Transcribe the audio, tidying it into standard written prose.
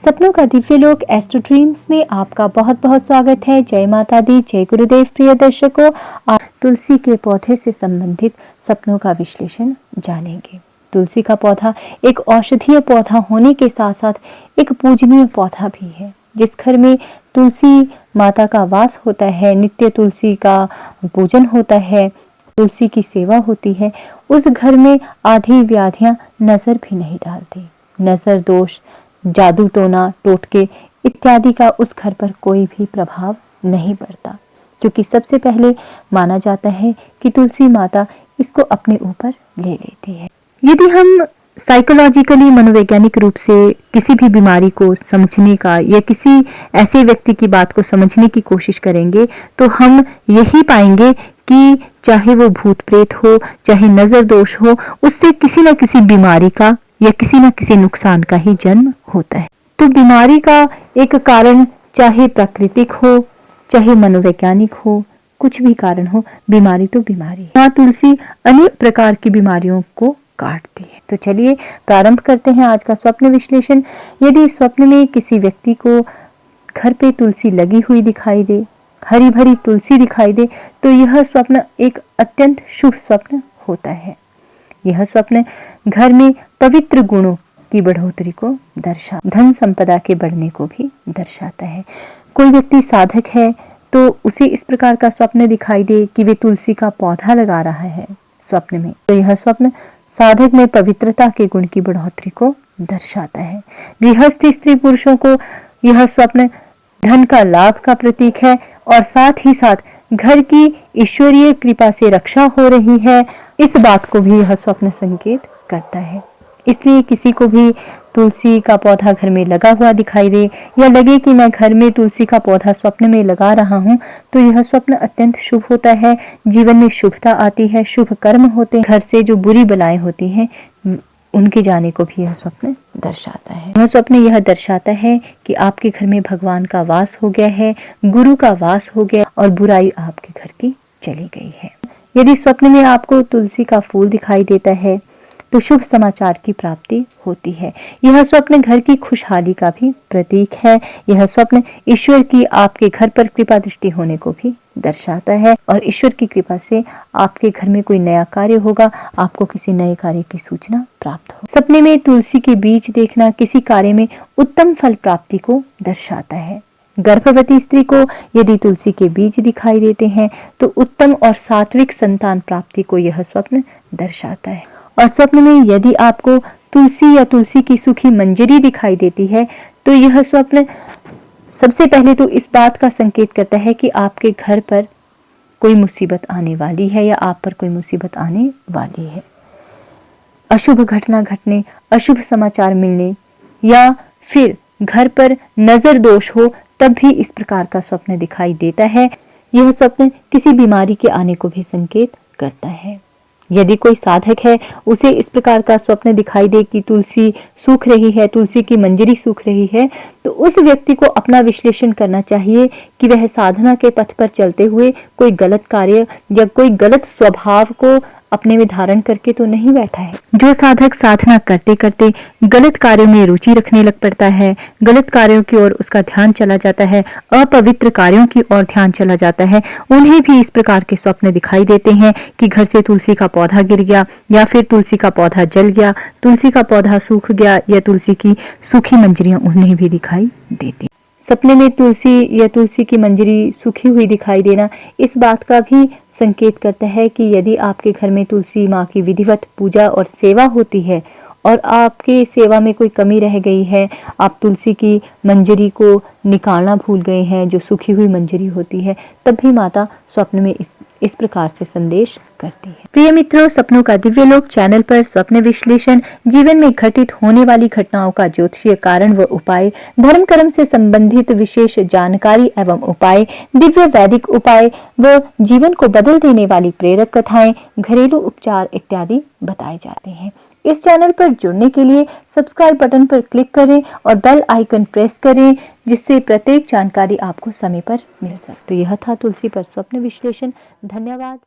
सपनों का दिव्य लोक एस्ट्रो ड्रीम्स में आपका बहुत बहुत स्वागत है। जय माता दी, जय गुरुदेव। प्रिय दर्शकों, आज तुलसी के पौधे से संबंधित सपनों का विश्लेषण जानेंगे। तुलसी का पौधा एक औषधीय पौधा होने के साथ साथ एक पूजनीय पौधा भी है। जिस घर में तुलसी माता का वास होता है, नित्य तुलसी का पूजन होता है, तुलसी की सेवा होती है, उस घर में आधी व्याधियां नजर भी नहीं डालती। नजर दोष, जादू टोना टोटके इत्यादि का उस घर पर कोई भी प्रभाव नहीं पड़ता, क्योंकि सबसे पहले माना जाता है कि तुलसी माता इसको अपने ऊपर ले लेती है। यदि हम साइकोलॉजिकली मनोवैज्ञानिक रूप से किसी भी बीमारी को समझने का या किसी ऐसे व्यक्ति की बात को समझने की कोशिश करेंगे तो हम यही पाएंगे कि चाहे वो भूत प्रेत हो, चाहे नजर दोष हो, उससे किसी न किसी बीमारी का या किसी न किसी नुकसान का ही जन्म होता है। तो बीमारी का एक कारण चाहे प्राकृतिक हो, चाहे मनोवैज्ञानिक हो, कुछ भी कारण हो, बीमारी तो बीमारी है। मां तुलसी अनेक प्रकार की बीमारियों को काटती है। तो चलिए प्रारंभ करते हैं आज का स्वप्न विश्लेषण। यदि स्वप्न में किसी व्यक्ति को घर पे तुलसी लगी हुई दिखाई दे, हरी भरी तुलसी दिखाई दे, तो यह स्वप्न एक अत्यंत शुभ स्वप्न होता है। यह स्वप्न घर में पवित्र गुणों की बढ़ोतरी को धन संपदा के बढ़ने को भी दर्शाता है। कोई व्यक्ति साधक है तो उसे इस प्रकार का स्वप्न दिखाई दे कि वे तुलसी का पौधा लगा रहा है स्वप्न में, तो यह स्वप्न साधक में पवित्रता के गुण की बढ़ोतरी को दर्शाता है। गृहस्थ स्त्री पुरुषों को यह स्वप्न धन का लाभ का प्रतीक है और साथ ही साथ घर की ईश्वरीय कृपा से रक्षा हो रही है, इस बात को भी यह स्वप्न संकेत करता है। इसलिए किसी को भी तुलसी का पौधा घर में लगा हुआ दिखाई दे या लगे कि मैं घर में तुलसी का पौधा स्वप्न में लगा रहा हूं, तो यह स्वप्न अत्यंत शुभ होता है। जीवन में शुभता आती है, शुभ कर्म होते हैं, घर से जो बुरी बलाएं होती हैं उनके जाने को भी यह स्वप्न दर्शाता है। यह स्वप्न यह दर्शाता है कि आपके घर में भगवान का वास हो गया है, गुरु का वास हो गया और बुराई आपके घर की चली गई है। यदि स्वप्न में आपको तुलसी का फूल दिखाई देता है तो शुभ समाचार की प्राप्ति होती है। यह स्वप्न घर की खुशहाली का भी प्रतीक है। यह स्वप्न ईश्वर की आपके घर पर कृपा दृष्टि होने को भी दर्शाता है और ईश्वर की कृपा से आपके घर में कोई नया कार्य होगा, आपको किसी नए कार्य की सूचना प्राप्त हो। सपने में तुलसी के बीज देखना किसी कार्य में उत्तम फल प्राप्ति को दर्शाता है। गर्भवती स्त्री को यदि तुलसी के बीज दिखाई देते हैं तो उत्तम और सात्विक संतान प्राप्ति को यह स्वप्न दर्शाता है। और स्वप्न में यदि आपको तुलसी या तुलसी की सूखी मंजरी दिखाई देती है तो यह स्वप्न सबसे पहले तो इस बात का संकेत करता है कि आपके घर पर कोई मुसीबत आने वाली है या आप पर कोई मुसीबत आने वाली है। अशुभ घटना घटने, अशुभ समाचार मिलने या फिर घर पर नजर दोष हो तब भी इस प्रकार का स्वप्न दिखाई देता है। यह स्वप्न किसी बीमारी के आने को भी संकेत करता है। यदि कोई साधक है उसे इस प्रकार का स्वप्न दिखाई दे कि तुलसी सूख रही है, तुलसी की मंजरी सूख रही है, तो उस व्यक्ति को अपना विश्लेषण करना चाहिए कि वह साधना के पथ पर चलते हुए कोई गलत कार्य या कोई गलत स्वभाव को अपने में धारण करके तो नहीं बैठा है। जो साधक साधना करते करते गलत कार्यों में रुचि रखने लग पड़ता है, गलत कार्यों की ओर उसका ध्यान चला जाता है, अपवित्र कार्यों की ओर ध्यान चला जाता है, उन्हें भी इस प्रकार के स्वप्न दिखाई देते हैं कि घर से तुलसी का पौधा गिर गया या फिर तुलसी का पौधा जल गया, तुलसी का पौधा सूख गया या तुलसी की सूखी मंजरियां उन्हें भी दिखाई देती। सपने में तुलसी या तुलसी की मंजरी सूखी हुई दिखाई देना इस बात का भी संकेत करता है कि यदि आपके घर में तुलसी माँ की विधिवत पूजा और सेवा होती है और आपके सेवा में कोई कमी रह गई है, आप तुलसी की मंजरी को निकालना भूल गए हैं, जो सूखी हुई मंजरी होती है, तब भी माता स्वप्न में इस प्रकार से संदेश करती है। प्रिय मित्रों, सपनों का दिव्य लोक चैनल पर स्वप्न विश्लेषण जीवन में घटित होने वाली घटनाओं का ज्योतिषीय कारण व उपाय, धर्म कर्म से संबंधित विशेष जानकारी एवं उपाय, दिव्य वैदिक उपाय व जीवन को बदल देने वाली प्रेरक कथाएं, घरेलू उपचार इत्यादि बताए जाते हैं। इस चैनल पर जुड़ने के लिए सब्सक्राइब बटन पर क्लिक करें और बेल आइकन प्रेस करें, जिससे प्रत्येक जानकारी आपको समय पर मिल सके। तो यह था तुलसी पर स्वप्न विश्लेषण। धन्यवाद।